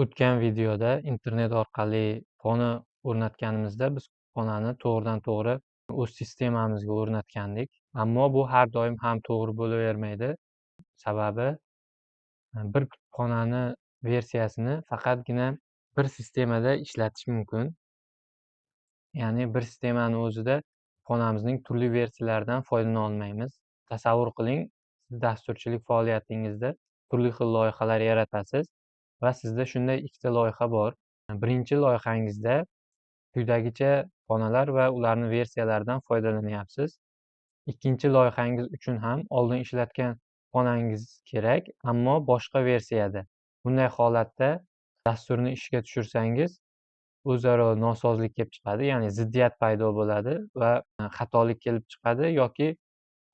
O'tgan videoda internet orqali kutubxona o'rnatganimizda biz kutubxonani to'g'ridan-to'g'ri o'z sistemamizga o'rnatgandik. Ammo bu har doim ham to'g'ri bo'lavermaydi. Sababi bir kutubxonani versiyasini faqatgina bir sistemada ishlatish mumkin. Ya'ni bir sistemani o'zida kutubxonamizning turli versiyalaridan foydalana olmaymiz. Tasavvur qiling, siz dasturchilik faoliyatingizda turli xil loyihalar yaratasiz va sizda shunday ikkita loyiha bor. Birinchi loyihangizda quyidagicha kutubxonalar va ularni versiyalaridan foydalanyapsiz. Ikkinchi loyihangiz uchun ham oldin ishlatgan kutubxonangiz kerak, ammo boshqa versiyada. Bunday holatda dasturni ishga tushirsangiz, o'zaro nosozlik kelib chiqadi, ya'ni ziddiyat paydo bo'ladi va xatolik kelib chiqadi yoki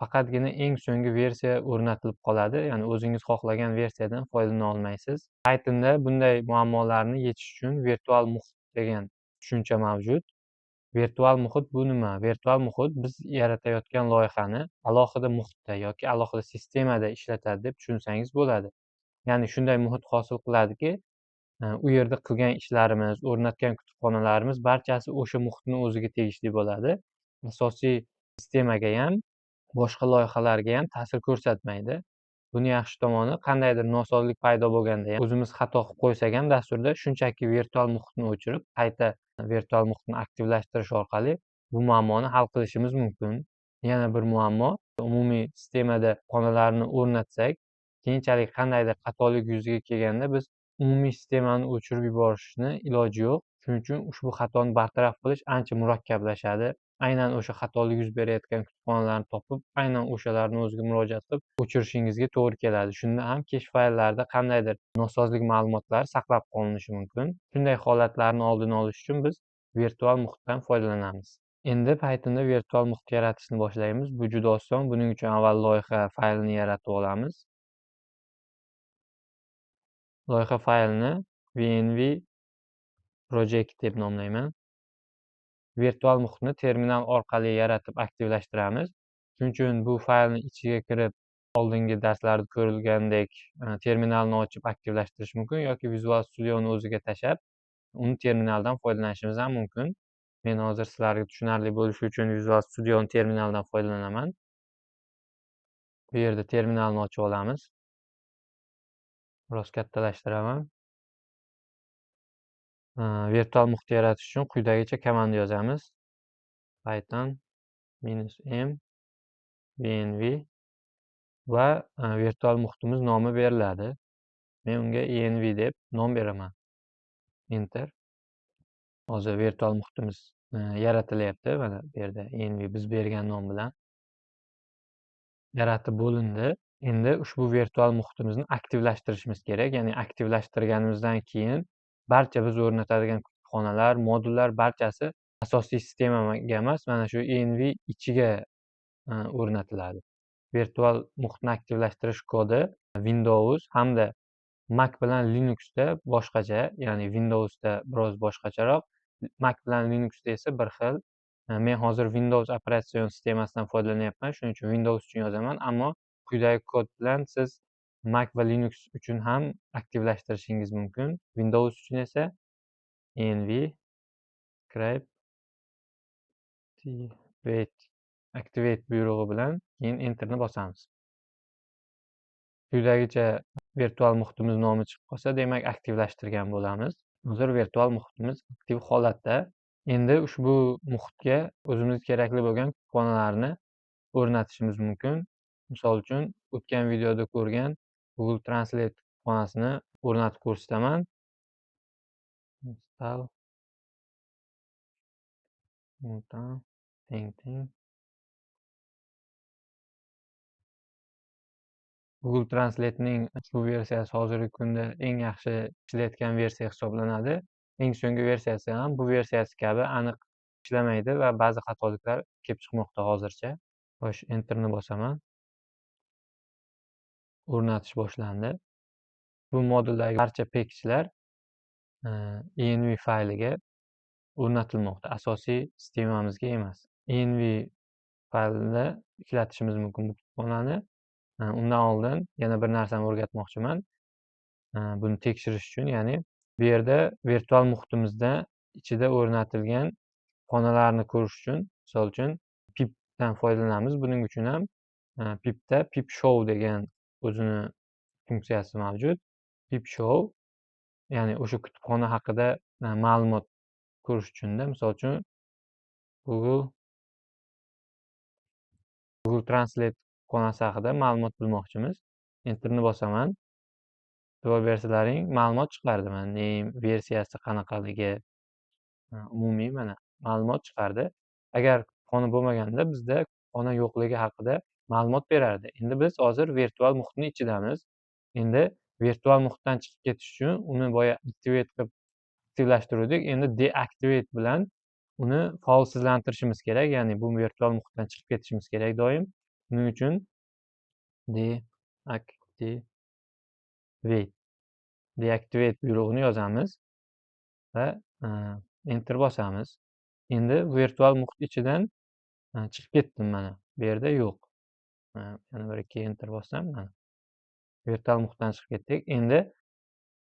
faqatgina eng so'nggi versiya o'rnatilib qoladi, ya'ni o'zingiz xohlagan versiyadan foydalana olmaysiz. Pythonda bunday muammolarni yechish uchun virtual muhit degan tushuncha mavjud. Virtual muhit bu nima? Virtual muhit biz yaratayotgan loyihani alohida muhitda yoki alohida sistemada ishlatadi deb tushunsangiz bo'ladi. Ya'ni shunday muhit hosil qiladiki, u yerda qilgan ishlarimiz, o'rnatgan kutubxonalarimiz barchasi o'sha muhitni o'ziga tegishli bo'ladi. Asosiy sistemaga ham, boshqa loyihalarga ham ta'sir ko'rsatmaydi. Buni yaxshi tomoni, qandaydir nosozlik paydo bo'lganda ham, o'zimiz xato qilib qo'ysak ham dasturda shunchaki virtual muhitni o'chirib, qayta virtual muhitni aktivlashtirish orqali bu muammoni hal qilishimiz mumkin. Yana bir muammo, umumiy sistemada kutubxonalarni o'rnatsak, keyinchalik qandaydir xatolik yuzaga kelganda biz umumiy sistemani o'chirib yuborishni iloji yo'q. Shuning uchun ushbu xatoni bartaraf qilish ancha murakkablashadi. Aynan o'sha xatolik yuz berayotgan kutubxonalarni topib, aynan o'shalarni o'ziga murojaat qilib o'chirishingizga to'g'ri keladi. Shunda ham kesh fayllarida qandaydir nosozlik ma'lumotlar saqlab qolinishi mumkin. Shunday holatlarni oldini olish uchun biz virtual muhitdan foydalanamiz. Endi Pythonda virtual muhit yaratishni boshlaymiz. Bu juda oson. Buning uchun avval loyiha faylini yaratib olamiz. Loyiha faylini vnv project deb nomlayman. Virtual muhitni terminal orqali yaratib aktivlashtiramiz. Shuning uchun bu faylni ichiga kirib, oldingi darslarda ko'rilgandek terminalni ochib aktivlashtirish mumkin yoki Visual Studioni o'ziga tashlab, uni terminaldan foydalanishimiz ham mumkin. Men hozir sizlarga tushunarli bo'lishi uchun Visual Studioni terminaldan foydalanaman. Bu yerda terminalni ochib olamiz. Biroz kattalashtiraman. Virtual muhit yaratish uchun quyidagicha komanda yozamiz. Python -m vnv va virtual muhitimiz nomi beriladi. Men unga env deb nom beraman. Enter. Hozir virtual muhitimiz yaratilyapti. Mana bu yerda env biz bergan nom bilan yaratib bo'lindi. Endi ushbu virtual muhitimizni aktivlashtirishimiz kerak. Ya'ni aktivlashtirganimizdan keyin barcha biz o'rnatadigan kutubxonalar, modullar barchasi asosiy sistemaga emas, mana shu env ichiga o'rnatiladi. Virtual muhitni aktivlashtirish kodi Windows hamda Mac bilan Linuxda boshqacha, ya'ni Windowsda biroz boshqacharoq, Mac bilan Linuxda esa bir xil. Men hozir Windows operatsion sistemasidan foydalanyapman, shuning uchun Windows uchun yozaman, ammo quyidagi kod bilan siz Mac va Linux uchun ham aktivlashtirishingiz mumkin. Windows uchun esa env activate buyrug'i bilan keyin enterni bosamiz. Quyidagicha virtual muhitimiz nomi chiqib qolsa, demak aktivlashtirgan bo'lamiz. Hozir virtual muhitimiz aktiv holatda. Endi ushbu muhitga o'zimizga kerakli bo'lgan kutubxonalarni o'rnatishimiz mumkin. Misol uchun, o'tgan videoda ko'rgan Google Translate kutubxonasini o'rnatib ko'rsataman. Google Translate'ning ushbu versiyasi hozirgi kunda eng yaxshi ishlayotgan versiya hisoblanadi. Eng so'nggi versiyasi ham bu versiyasi kabi aniq ishlamaydi va ba'zi xatoliklar kelib chiqmoqda hozircha. Xo'sh, enterni bosaman. O'rnatish boshlandi. Bu moduldagi barcha pekejlar env fayliga o'rnatilmoqda, asosiy sistemamizga emas. Env faylida ishlatishimiz mumkin bu kutubxonani. Undan oldin yana bir narsani o'rgatmoqchiman. Buni tekshirish uchun, ya'ni Bu yerda virtual muhitimizda ichida o'rnatilgan xonalarni ko'rish uchun, misol uchun, pipdan foydalanamiz. Buning uchun ham pipda pip show degan o'zini funksiyasi mavjud. Pip show, ya'ni o'sha kutubxona haqida ma'lumot ko'rish uchun-da, misol uchun, Google Translate xonasi haqida ma'lumot bilmoqchimiz. Enterni bosaman. E'tibor bersalaring, ma'lumot chiqardi mana name versiyasi qanaqaligi, umumiy mana ma'lumot chiqardi. Agar kutubxona bo'lmaganida bizda kutubxona yo'qligi haqida ma'lumot berardi. Endi biz hozir virtual muhitni ichidamiz. Endi virtual muhitdan chiqib ketish uchun uni boya activate qilib aktivlashtiruvdik. Endi deactivate bilan uni faolsizlantirishimiz kerak. Ya'ni bu virtual muhitdan chiqib ketishimiz kerak doim. Buning uchun deactivate buyrug'ini yozamiz va enter bosamiz. Endi virtual muhit ichidan chiqib ketdim mana. Bu yerda yo'q. Yana bir-ikki enter bossam mana. Virtual muhitdan chiqib ketdik. Endi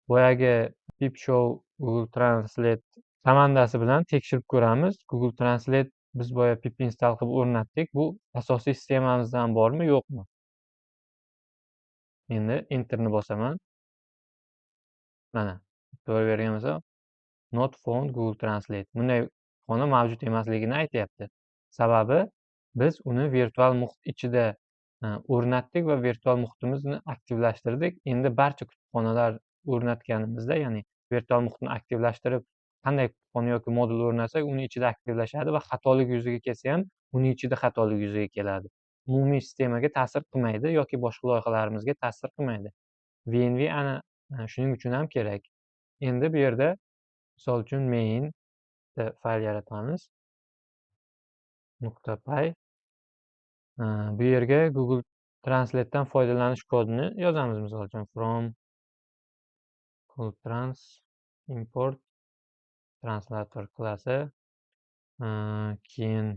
boyagi pip show Google Translate komandasi bilan tekshirib ko'ramiz. Google Translate biz boya pip install qilib o'rnatdik. Bu asosiy sistemamizdan bormi, yo'qmi? Endi enterni bosaman. Mana, e'tibor bergan bo'lsa, not found Google Translate. Bunday xona mavjud emasligini aytyapti. Sababi biz uni virtual muhit ichida o'rnatdik va virtual muhitimizni aktivlashtirdik. Endi barcha kutubxonalar o'rnatganimizda, ya'ni virtual muhitni aktivlashtirib, qanday kutubxona yoki modul o'rnatsak, uni ichida aktivlashadi va xatolik yuzaga kelsa ham, uning ichida xatolik yuzaga keladi. Umumiy sistemaga ta'sir qilmaydi yoki boshqa loyihalarimizga ta'sir qilmaydi. VNV ana shuning uchun ham kerak. Endi bu yerda misol uchun main fayl yaratamiz. .py bu yerga Google Translate'dan foydalanish kodini yozamiz. Misol uchun from Google Trans import translator klassi, keyin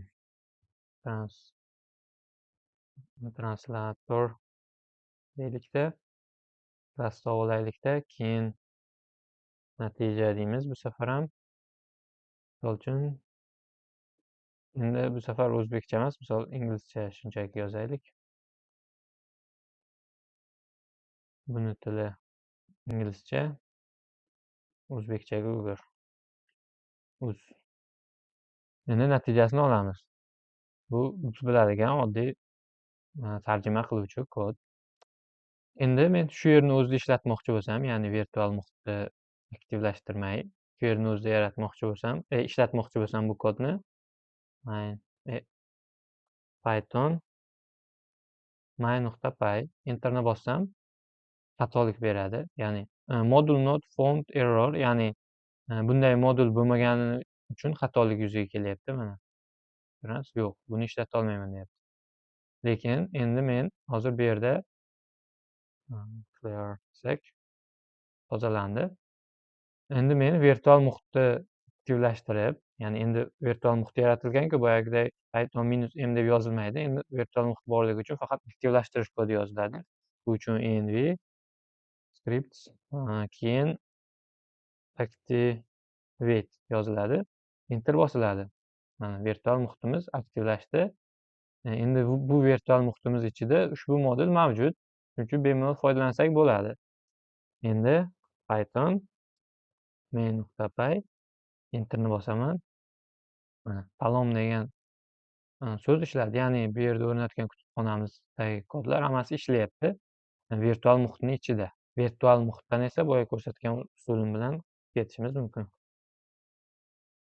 translator deylikda, klass olaylikda, keyin natija deymiz bu safar ham. Misol uchun endi bu safar o'zbekcha emas, misol inglizcha shunchaki yozaylik. Buni tili inglizcha, o'zbekchaga o'gir. Endi natijasini olamiz. Bu biz biladigan oddiy tarjima qiluvchi kod. Endi men shu yerni o'zida ishlatmoqchi bo'lsam, ya'ni virtual muhitni aktivlashtirmay, shu yerni o'zida yaratmoqchi bo'lsam, ishlatmoqchi bo'lsam bu kodni Python my.py enterni bossam xatolik beradi. Ya'ni module not found error, ya'ni bunday modul bo'lmagani uchun xatolik yuzaga kelyapti mana. Ko'rasiz? Yo'q, buni ishlata olmayman deyapti. Lekin endi men hozir bu yerda clear desak tozalandi. Endi men virtual muhitni aktivlashtirib, ya'ni endi virtual muhit yaratilgan-ku, boyagiday Python -m deb yozilmaydi. Endi virtual muhit borligi uchun faqat aktivlashtirish kodi yoziladi. Bu uchun env scripts keyin activate yoziladi. Enter bosiladi. Mana virtual muhitimiz aktivlashdi. Endi bu virtual muhitimiz ichida ushbu modul mavjud. Shuning uchun bemalol foydalansak bo'ladi. Endi Python main.py enterni bosaman. Mana palom degan so'z ishladi. Ya'ni bu yerda o'rnatgan kutubxonamizdagi kodlar hammasi ishlayapti. Virtual muhitning ichida. Virtual muhitdan esa boya ko'rsatgan usulim bilan ketishimiz mumkin.